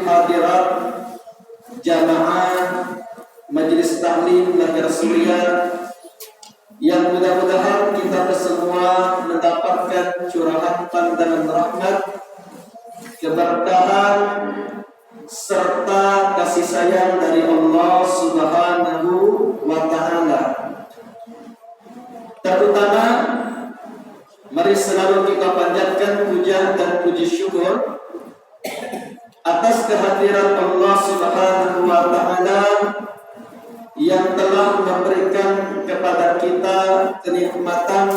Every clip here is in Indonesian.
hadirat jamaah Majelis Taklim Lajar Surya yang mudah-mudahan kita semua mendapatkan curahan pandangan rahmat, keberkahan serta kasih sayang dari Allah Subhanahu wa Ta'ala. Terutama mari selalu kita panjatkan puja dan puji syukur atas kehadiran Allah Subhanahu wa Ta'ala yang telah memberikan kepada kita kenikmatan,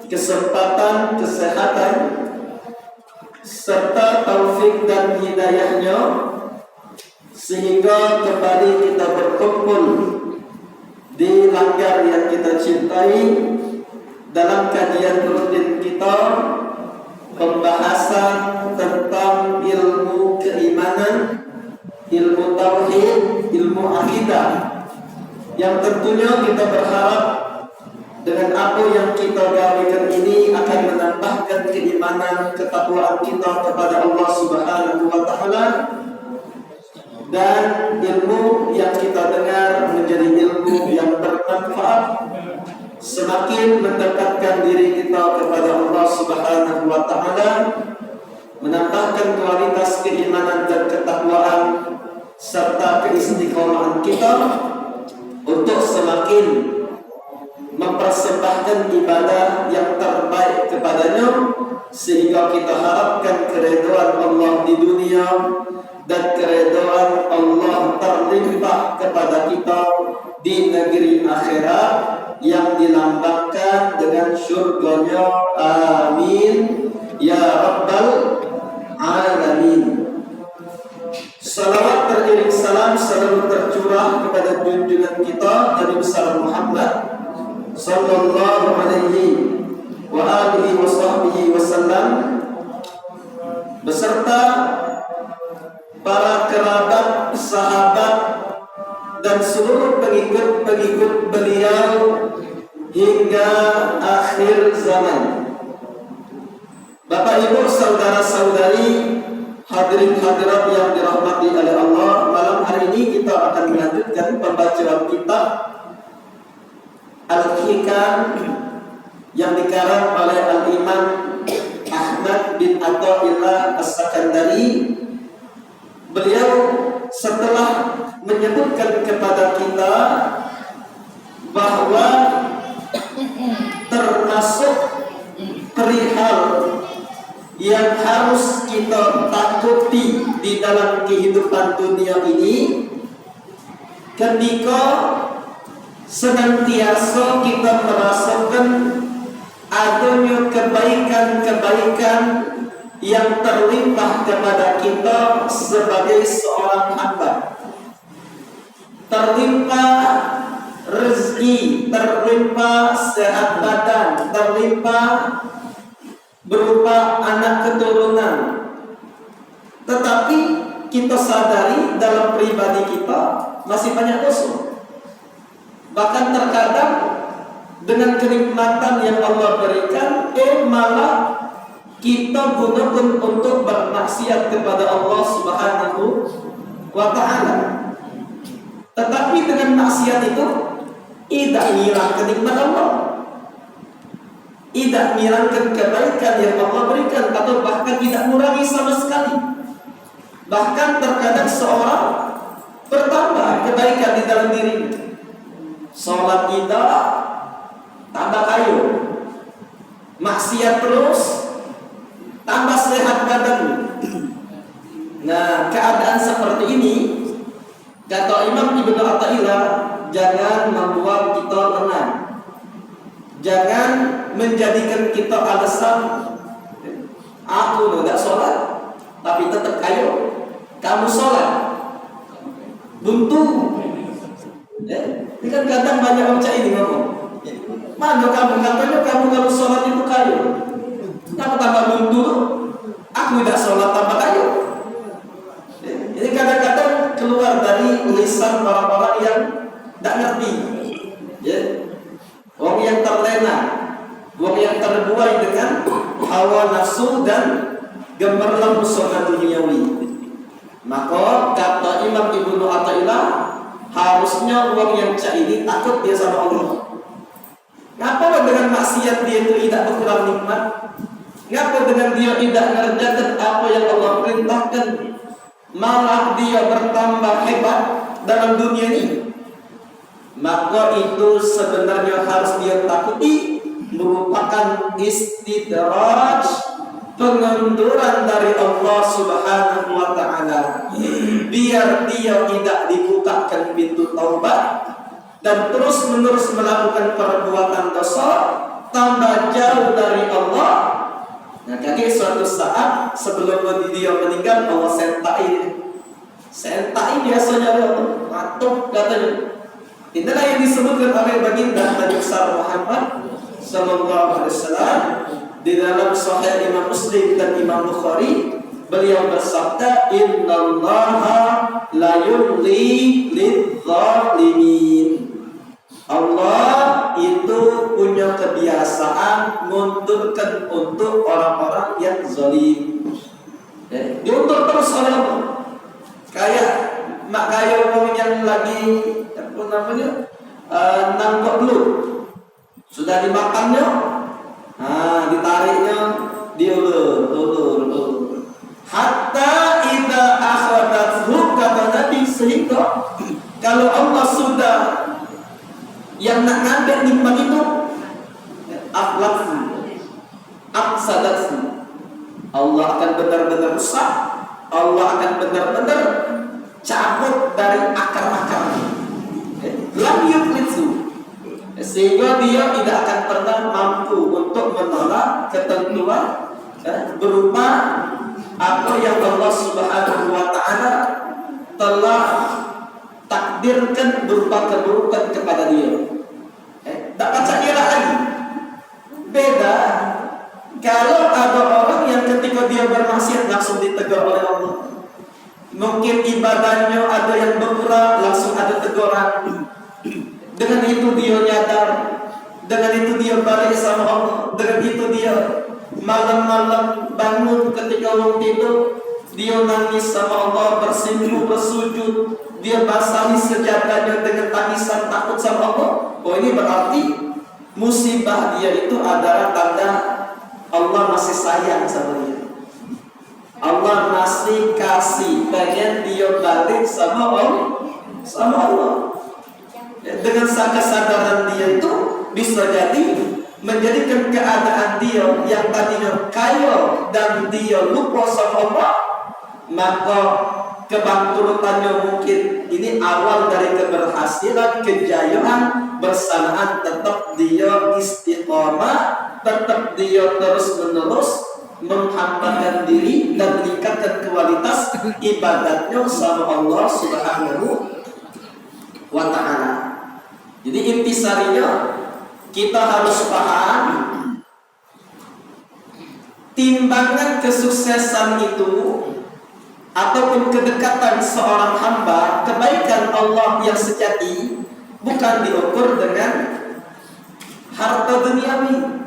kesempatan, kesehatan serta taufik dan hidayahnya sehingga kembali kita berkumpul di langgar yang kita cintai dalam kajian rutin kita, pembahasan tentang ilmu keimanan, ilmu tauhid, ilmu akidah, yang tentunya kita berharap dengan apa yang kita gawikan ini akan menambahkan keimanan, ketakwaan kita kepada Allah Subhanahu wa Ta'ala, dan ilmu yang kita dengar menjadi ilmu yang bermanfaat, semakin mendekatkan diri kita kepada Allah Subhanahu wa Ta'ala, menambahkan kualitas keimanan dan ketakwaan serta keistiqomahan kita untuk semakin mempersembahkan ibadah yang terbaik kepadanya, sehingga kita harapkan keridhaan Allah di dunia dan keridhaan Allah terlimpah kepada kita di negeri akhirat yang dilambangkan dengan syurganya. Amin ya rabbal alamin. Salawat teriring salam selalu tercurah kepada junjungan kita Nabi besar Muhammad sallallahu alaihi wa alihi wasallam beserta para kerabat, sahabat dan seluruh pengikut beliau hingga akhir zaman. Bapak Ibu, saudara-saudari, hadirin hadirat yang dirahmati oleh Allah, malam hari ini kita akan melanjutkan pembacaan kitab Al-Hikam yang dikarang oleh Al-Imam Ahmad bin Athaillah As-Sakandari. Beliau setelah menyebutkan kepada kita bahwa termasuk perihal yang harus kita takuti di dalam kehidupan dunia ini, ketika senantiasa kita merasakan adanya kebaikan-kebaikan yang terlimpah kepada kita sebagai seorang hamba, terlimpah rezeki, terlimpah sehat badan, terlimpah berupa anak keturunan. Tetapi kita sadari dalam pribadi kita masih banyak dosa. Bahkan terkadang dengan kenikmatan yang Allah berikan, malah kita gunakan untuk bermaksiat kepada Allah Subhanahu wa Ta'ala. Tetapi dengan maksiat itu tidak hilang kenikmatan Allah, tidak menghilangkan kebaikan yang Allah berikan, atau bahkan tidak mengurangi sama sekali. Bahkan terkadang seorang bertambah kebaikan di dalam dirinya. Sholat kita tambah kayu, maksiat terus tambah sehat badan. Nah, keadaan seperti ini, kata Imam Ibnu Athaillah, jangan membuat kita lengah. Jangan menjadikan kita alasan, aku tidak sholat tapi tetap kamu sholat buntu. Ini kan kadang banyak orang ini ngomong, mana kamu katanya kamu kalau sholat itu kayu, kenapa tambah buntu? Aku tidak sholat tambah kayu. Ini kadang-kadang keluar dari lisan orang-orang yang tidak ngerti, orang yang terlena, orang yang terbuai dengan hawa nafsu dan gemerlap pesona duniawi. Maka kata Imam Ibnu Athaillah, harusnya orang yang cak ini takut dia sama Allah. Ngapa dengan maksiat dia itu tidak berkurang nikmat? Ngapa dengan dia tidak mengerjakan apa yang Allah perintahkan, malah dia bertambah hebat dalam dunia ini? Maka itu sebenarnya harus dia takuti, merupakan istidraj, pengunduran dari Allah Subhanahu wa Ta'ala, biar dia tidak dibukakan pintu taubat dan terus menerus melakukan perbuatan dosa, tambah jauh dari Allah. Nah, jadi suatu saat sebelum dia meninggal, Allah sentai biasanya matuk katanya. Inilah yang disebutkan oleh baginda Nabi Muhammad sallallahu alaihi wasallam di dalam Sahih Imam Muslim dan Imam Bukhari. Beliau bersabda, innallaha la yumli lidh-dhalimin. Allah itu punya kebiasaan mundurkan untuk orang-orang yang zalim. Diundur terus oleh Allah. Kayak orang yang lagi apa namanya nangkep belut, sudah dimakannya, ditariknya, diulur. Hatta idza akhadathu, kata Nabi, sehingga kalau Allah sudah yang nak ngambil nikmat itu, afsadathu, Allah akan benar-benar rusak, Allah akan benar-benar cabut dari akar-akarnya. Lam yuflithu, sehingga dia tidak akan pernah mampu untuk menolak ketentuan berupa apa yang Allah Subhanahu wa Ta'ala telah takdirkan berupa keburukan kepada dia. Tak baca kira lagi. Beda kalau ada orang yang ketika dia bermaksiat langsung ditegur oleh Allah. Mungkin ibadahnya ada yang berkurang, langsung ada teguran. Dengan itu dia nyadar, dengan itu dia balik sama Allah, dengan itu dia malam-malam bangun ketika orang tidur, dia nangis sama Allah, bersimpuh, bersujud, dia basahi sejadahnya dengan tangisan takut sama Allah. Oh, ini berarti musibah dia itu adalah tanda Allah masih sayang sama dia. Allah masih kasih, pengen dia balik sama Allah. Dengan kesadaran dia itu bisa jadi menjadikan keadaan dia yang tadinya kaya dan dia lupa sama Allah, maka kebangkrutannya mungkin ini awal dari keberhasilan, kejayaan bersamaan tetap dia istiqamah, tetap dia terus menerus menghambakan diri dan meningkatkan kualitas ibadatnya sama Allah Subhanahu wa Ta'ala. Jadi intisarinya kita harus paham, timbangan kesuksesan itu ataupun kedekatan seorang hamba, kebaikan Allah yang sejati bukan diukur dengan harta duniawi,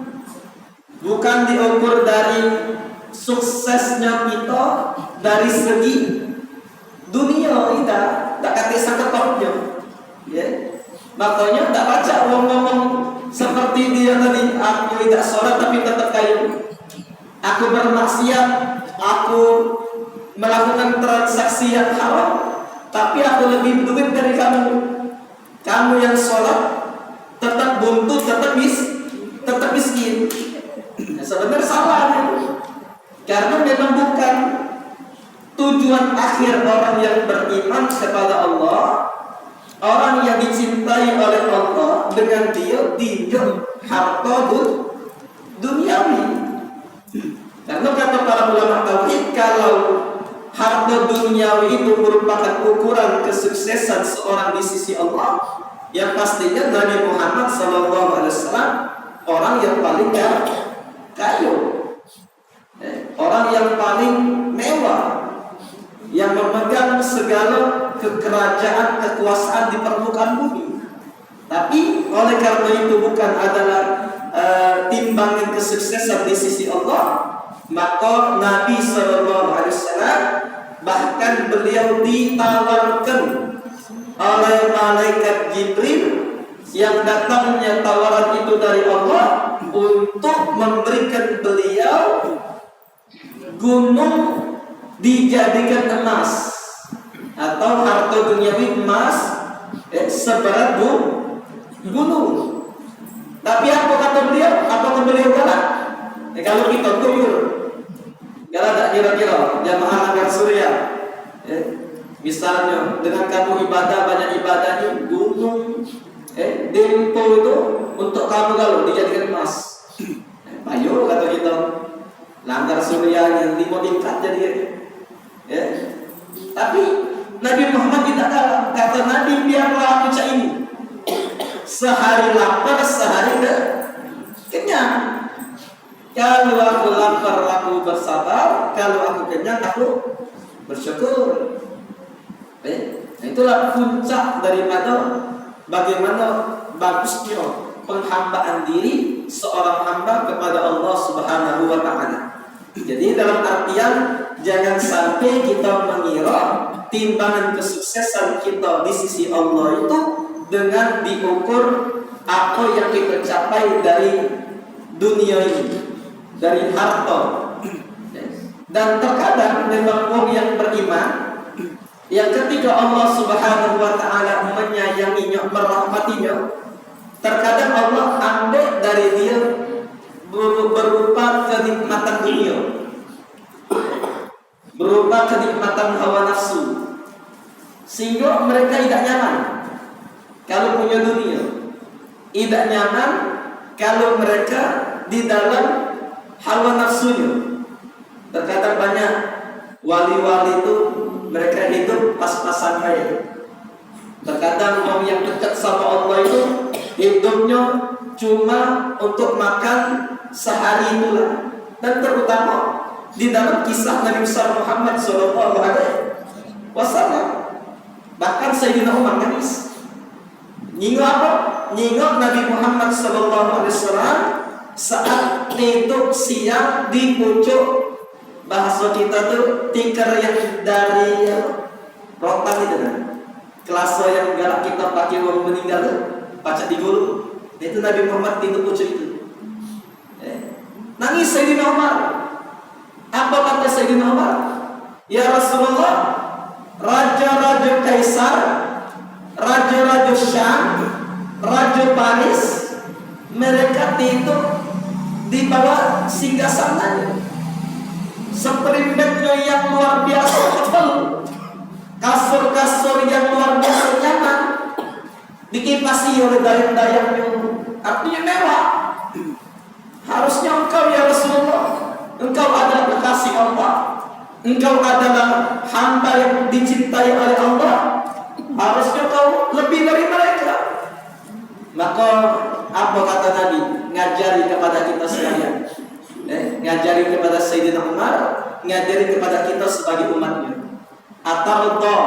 bukan diukur dari suksesnya kita dari segi dunia, tidak kata saketoknya, ya. Makanya tak baca orang ngomong seperti dia tadi, aku tidak sholat tapi tetap kaya, aku bermaksiat, aku melakukan transaksi yang haram, tapi aku lebih duit dari kamu. Kamu yang sholat tetap buntu, tetap miskin. Nah, sebenarnya salah ya. Karena memang bukan tujuan akhir orang yang beriman kepada Allah, orang yang dicintai oleh Allah dengan dia dinjam harta duniawi. Karena kata para ulama tauhid, kalau harta duniawi itu merupakan ukuran kesuksesan seorang di sisi Allah, yang pastinya Nabi Muhammad SAW orang yang paling kaya, orang yang paling mewah, yang memegang segala kekerajaan, kekuasaan di permukaan bumi. Tapi oleh karena itu bukan adalah timbangan kesuksesan di sisi Allah, maka Nabi SAW bahkan beliau ditawarkan oleh malaikat Jibril yang datangnya tawaran itu dari Allah untuk memberikan beliau gunung dijadikan emas atau harta duniawi emas seberat gunung. Tapi apa kata beliau? Apakah beliau galak? Kalau kita tuyul galak tak kira-kira jamaah Angkar Surya misalnya dengan kamu ibadah banyak ibadahnya gunung dempo itu untuk kamu kalau dijadikan emas. Ayo kata kita Langgar Surya 5 tingkat jadi tapi Nabi Muhammad tidak kalah. Kata Nabi, biarlah aku cak ini sehari lapar, sehari kenyang. Kalau aku lapar, aku bersabar. Kalau aku kenyang, aku bersyukur. Itulah puncak daripada bagaimana bagusnya penghambaan diri seorang hamba kepada Allah Subhanahu wa Ta'ala. Jadi dalam artian jangan sampai kita mengira timbangan kesuksesan kita di sisi Allah itu dengan diukur apa yang kita capai dari dunia ini, dari harta. Dan terkadang memang orang yang beriman yang ketika Allah Subhanahu wa Ta'ala menyayanginya, merahmatinya, terkadang Allah ambil dari dia berupa kenikmatan dunia, berupa kenikmatan hawa nafsu, sehingga mereka tidak nyaman kalau punya dunia, tidak nyaman kalau mereka di dalam hawa nafsunya. Terkadang banyak wali-wali itu mereka hidup pas-pasan kaya. Terkadang orang yang dekat sama Allah itu hidupnya cuma untuk makan sehari itulah. Dan terutama di dalam kisah Nabi besar Muhammad SAW, bahkan Sayyidina Umar nangis. Nyingok apa? Nyingok Nabi Muhammad SAW saat hidup siang di pucuk, bahasa kita tuh tikar yang dari rotan itu kan, kelasa yang galak kita pakai orang meninggal tuh, pacak di gulu. Itu Nabi Muhammad di pucuk itu. Nangis Sayyidina Umar. Apa kata Sayyidina Umar? Ya Rasulullah, raja-raja Kaisar, raja-raja Syam, raja Paris, mereka tidur di bawah singgasananya. Seperimbetnya yang luar biasa tebal, kasur-kasur yang luar biasa nyaman, dikipasi oleh dayang-dayangnya, artinya mewah. Harusnya engkau ya Rasulullah, engkau adalah kekasih Allah, engkau adalah hamba yang dicintai oleh Allah, harusnya kau lebih dari mereka. Maka apa kata Nabi? Ngajari kepada kita sekalian, ngajari kepada Sayyidina Umar, ngajari kepada kita sebagai umatnya. Atarda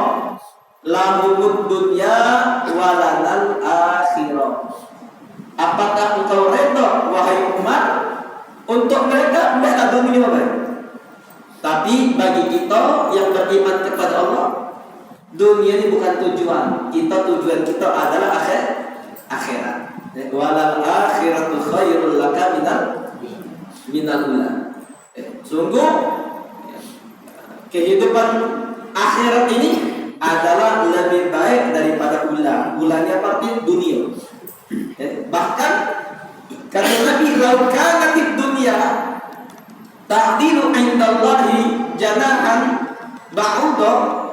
lahumud dunya walanal akhirah. Apakah engkau reda wahai Umar untuk mereka mereka dunia baik? Tapi bagi kita yang beriman kepada Allah, dunia ini bukan tujuan. Tujuan kita adalah akhirat. Walal akhiratu khairul laka minal ula. Sungguh kehidupan akhirat ini adalah lebih baik daripada ula. Ulanya artinya dunia. Bahkan kata Nabi, "Lau kanatid dunya ta'dilu 'indallahi janahan ba'udah."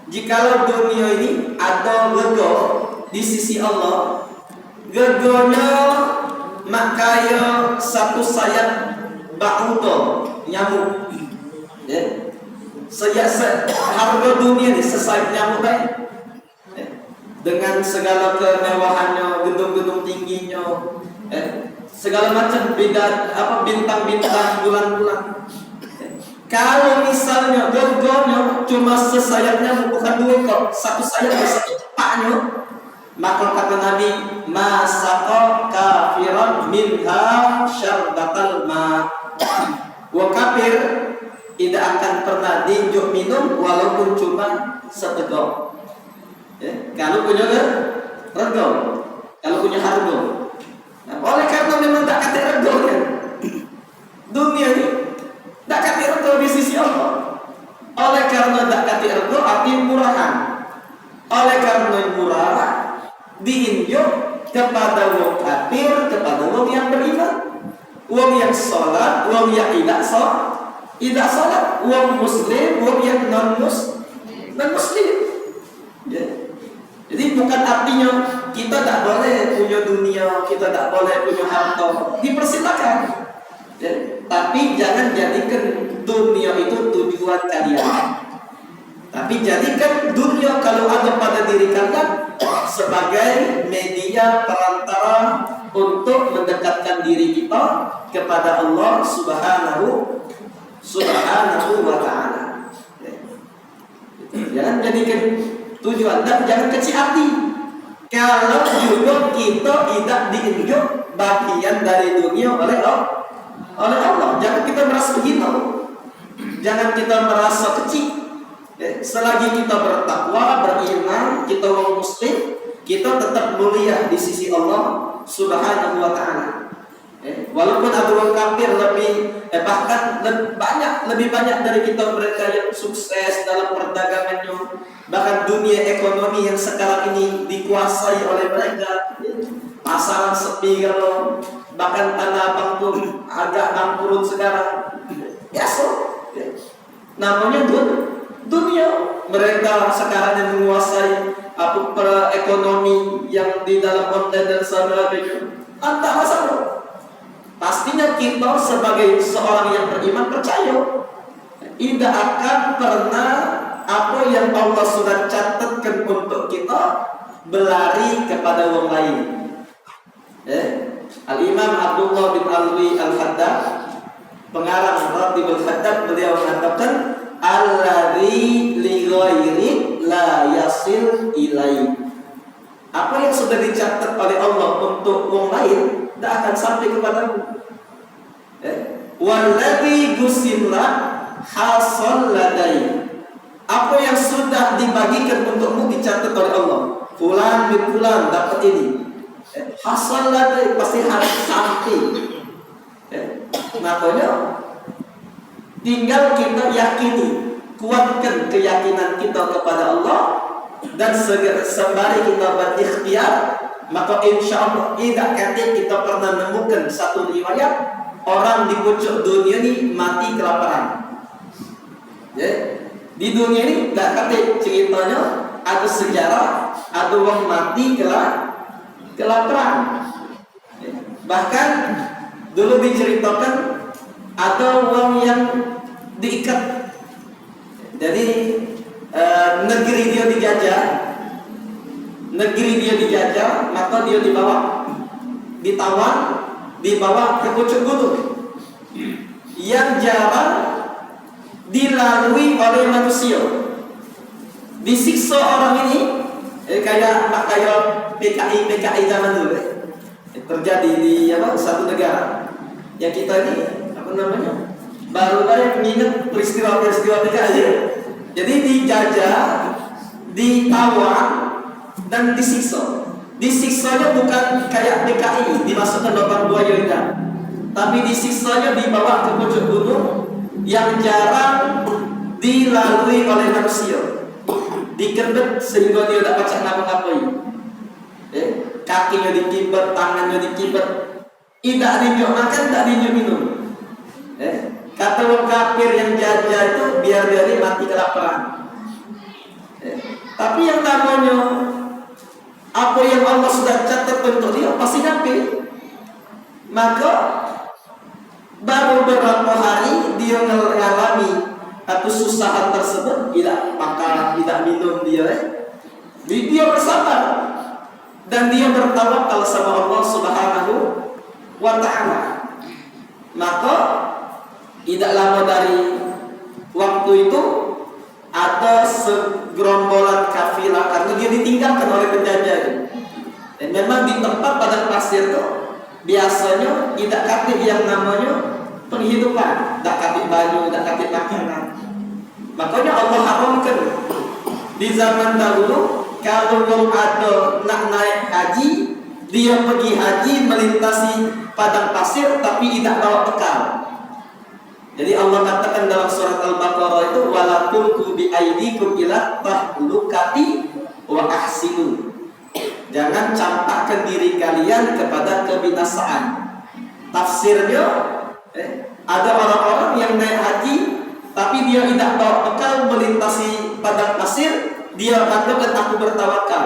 Jikalau dunia ini ada gego di sisi Allah, gegonya makaya satu sayap ba'udah, nyamuk. Harga dunia ini sesayap nyamuk baik. Dengan segala kemewahannya, gedung-gedung tingginya, segala macam bintang-bintang, bulan-bulan. Kalau misalnya gegonya cuma sesayapnya, bukan dua ekor, satu sayap dan satu tepaknya, maka kata Nabi, masaqa kafiran minha syarbatal ma. Wa kafir tidak akan pernah diinjuk minum walaupun cuma setegok. Ya, kalau punya rego, kalau punya harga. Nah, oleh karena memang tak kata rego kan, dunia ini tak kata rego di sisi Allah. Oleh karena tak kata rego arti murahan. Oleh karena murah diinjuk kepada wong kafir, kepada wong yang beriman, wong yang sholat, wong yang tidak sholat, wong muslim, wong yang non muslim. Ya. Jadi bukan artinya kita tak boleh punya dunia, kita tak boleh punya harta, dipersilakan. Ya. Tapi jangan jadikan dunia itu tujuan kalian. Tapi jadikan dunia kalau ada pada diri kalian sebagai media perantara untuk mendekatkan diri kita kepada Allah Subhanahu wa ta'ala. Jangan jadikan tujuan dan jangan kecil hati. Kalau juga kita tidak diinjuk bagian dari dunia oleh Allah, jangan kita merasa begitu. Jangan kita merasa kecil. Selagi kita bertakwa, beriman, kita orang muslim, kita tetap mulia di sisi Allah Subhanahu wa ta'ala. Walaupun ada orang kafir bahkan lebih banyak dari kita mereka yang sukses dalam perdagangannya, bahkan dunia ekonomi yang sekarang ini dikuasai oleh mereka. Pasaran sepi kalau bahkan Tanah Abang pun agak bangkrut sekarang. Ya namanya dunia mereka sekarang yang menguasai ekonomi yang di dalam online dan sebagainya. Antara sama. Pastinya kita sebagai seorang yang beriman percaya tidak akan pernah apa yang Allah sudah catatkan untuk kita berlari kepada orang lain. Al-Imam Abdullah bin Alwi Al-Haddad, pengarang Ratibul Haddad, beliau mengatakan alladzi li ghairi la yasil ilai. Apa yang sudah dicatat oleh Allah untuk orang lain tidak akan sampai kepadamu. Walladzi gusimla hasal ladai. Apa yang sudah dibagikan untukmu dicatat oleh Allah. Fulan bin fulan dapat ini. Hasal ladai pasti harus sampai. Makanya tinggal kita yakini, kuatkan keyakinan kita kepada Allah, dan sembari kita berikhtiar, maka insya Allah tidak kata kita pernah menemukan satu riwayat orang di pucuk dunia ini mati kelaparan. Di dunia ini tidak kata ceritanya ada sejarah ada orang mati kelaparan. Bahkan dulu diceritakan ada orang yang diikat. Jadi negeri dia dijajah, maka dia ditawan, dibawa ke pucuk gunung yang jarang dilalui oleh manusia. Disiksa orang ini kayak PKI zaman dulu terjadi di satu negara yang kita ini baru mengingat peristiwa PKI. Jadi dijajah, ditawan dan disiksa. Disiksanya bukan kayak PKI dimasukkan lubang buaya tidak, tapi disiksanya dibawa ke pucuk gunung yang jarang dilalui oleh manusia. Dikebet sehingga dia tak pacak ngapa-ngapain. Kakinya dikibet, tangannya dikibet, tidak dinyok makan, tidak dinyok minum. Kata orang kafir yang jajah itu biar dia ini mati kelaparan. Tapi yang namanya apa yang Allah sudah catat untuk dia pasti nyampe. Maka baru beberapa hari dia mengalami kesusahan tersebut, tidak makan, tidak minum, dia bersabar dan dia bertawakal sama Allah Subhanahu wa ta'ala. Maka tidak lama dari waktu itu ada segerombolan kafilah, karena dia ditinggalkan oleh penjajah. Dan memang di tempat padang pasir itu biasanya tidak ada yang namanya penghidupan. dak katip baju, dak katip makanan. Makanya Allah haramkan di zaman dahulu kalau belum ada nak naik haji, dia pergi haji melintasi padang pasir tapi tidak bawa bekal. Jadi Allah katakan dalam surat Al-Baqarah itu wala tulqu bi aydikum ila tahlukati wa ahsinu. Jangan campakkan diri kalian kepada kebinasaan. Tafsirnya ada orang-orang yang naik haji tapi dia tidak bawa bekal melintasi padang pasir, dia katakan aku bertawakal.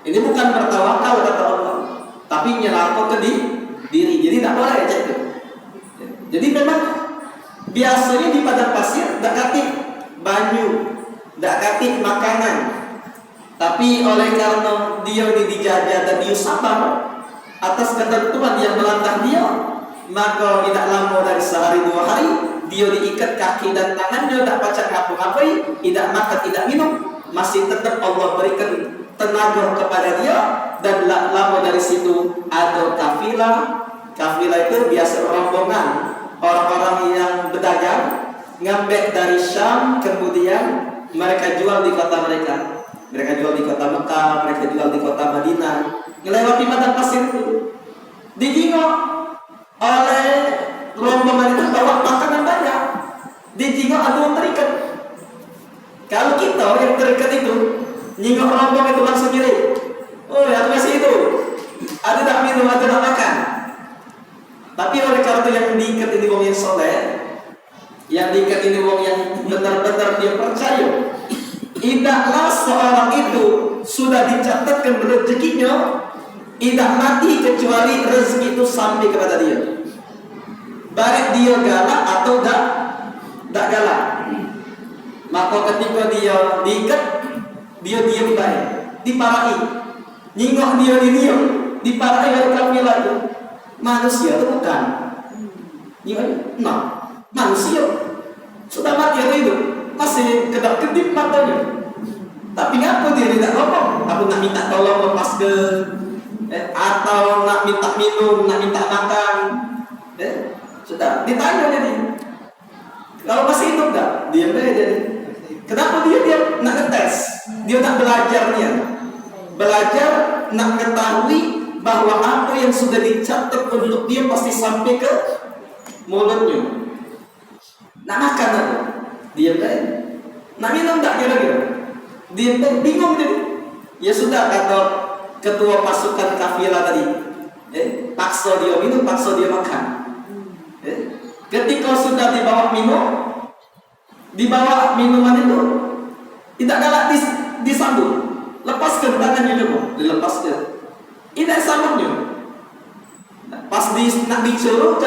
Ini bukan bertawakal kata Allah, tapi nyelako ke diri. Jadi tidak boleh cek itu. Jadi memang biasanya di padang pasir tidak katip banyu, tidak katip makanan. Tapi oleh karena dia dijajah dan dia sabar atas ketentuan yang melanda dia, maka tidak lama dari sehari dua hari dia diikat kaki dan tangannya, tidak baca ngapa-ngapai, tidak makan, tidak minum, masih tetap Allah berikan tenaga kepada dia. Dan lama dari situ ada kafilah. Kafilah itu biasa rombongan orang-orang yang berdagang ngambil dari Syam, kemudian mereka jual di kota mereka. Mereka jual di kota Mekah, mereka jual di kota Madinah. Melewati padang pasir itu, dijingok oleh rombongan itu bawa makanan banyak. Dijingok ada yang terikat. Kalau kita yang terikat itu nyingok rombongan itu langsung kiri. Oh ya, aku kasih itu. Ada tak minum, ada tak makan. Tapi oleh karena yang diikat ini wong yang soleh, yang diikat ini wong yang benar-benar dia percaya, tidaklah seorang itu sudah dicatatkan rezekinya, tidak mati kecuali rezeki itu sampai kepada dia. Baik dia galak atau tak galak. Maka ketika dia diikat, dia diam baik, diparahi. Nyingok dia diam, diparahi oleh kafilah itu. Manusia itu bukan. Nah, manusia sudah mati atau hidup, masih kedap-kedip matanya. Tapi ngapa dia tidak ngomong? Aku nak minta tolong lepas ke, atau nak minta minum, nak minta makan. Sudah ditanya jadi. Kalau masih hidup tak? Diam aja jadi. Kenapa dia nak ngetes? Dia nak belajarnya. Belajar nak mengetahui bahwa apa yang sudah dicatat untuk dia pasti sampai ke mulutnya. Nak makan apa? Diam aja. Nak minum tak kira-kira? Dia bingung jadi. Ya sudah kata ketua pasukan kafilah tadi, paksa dia minum, paksa dia makan. Ketika sudah dibawa minuman itu tidak galak disambut, lepaskan tangannya dulu, dilepaskan. Tidak sambutnya. Pas nak dicelukan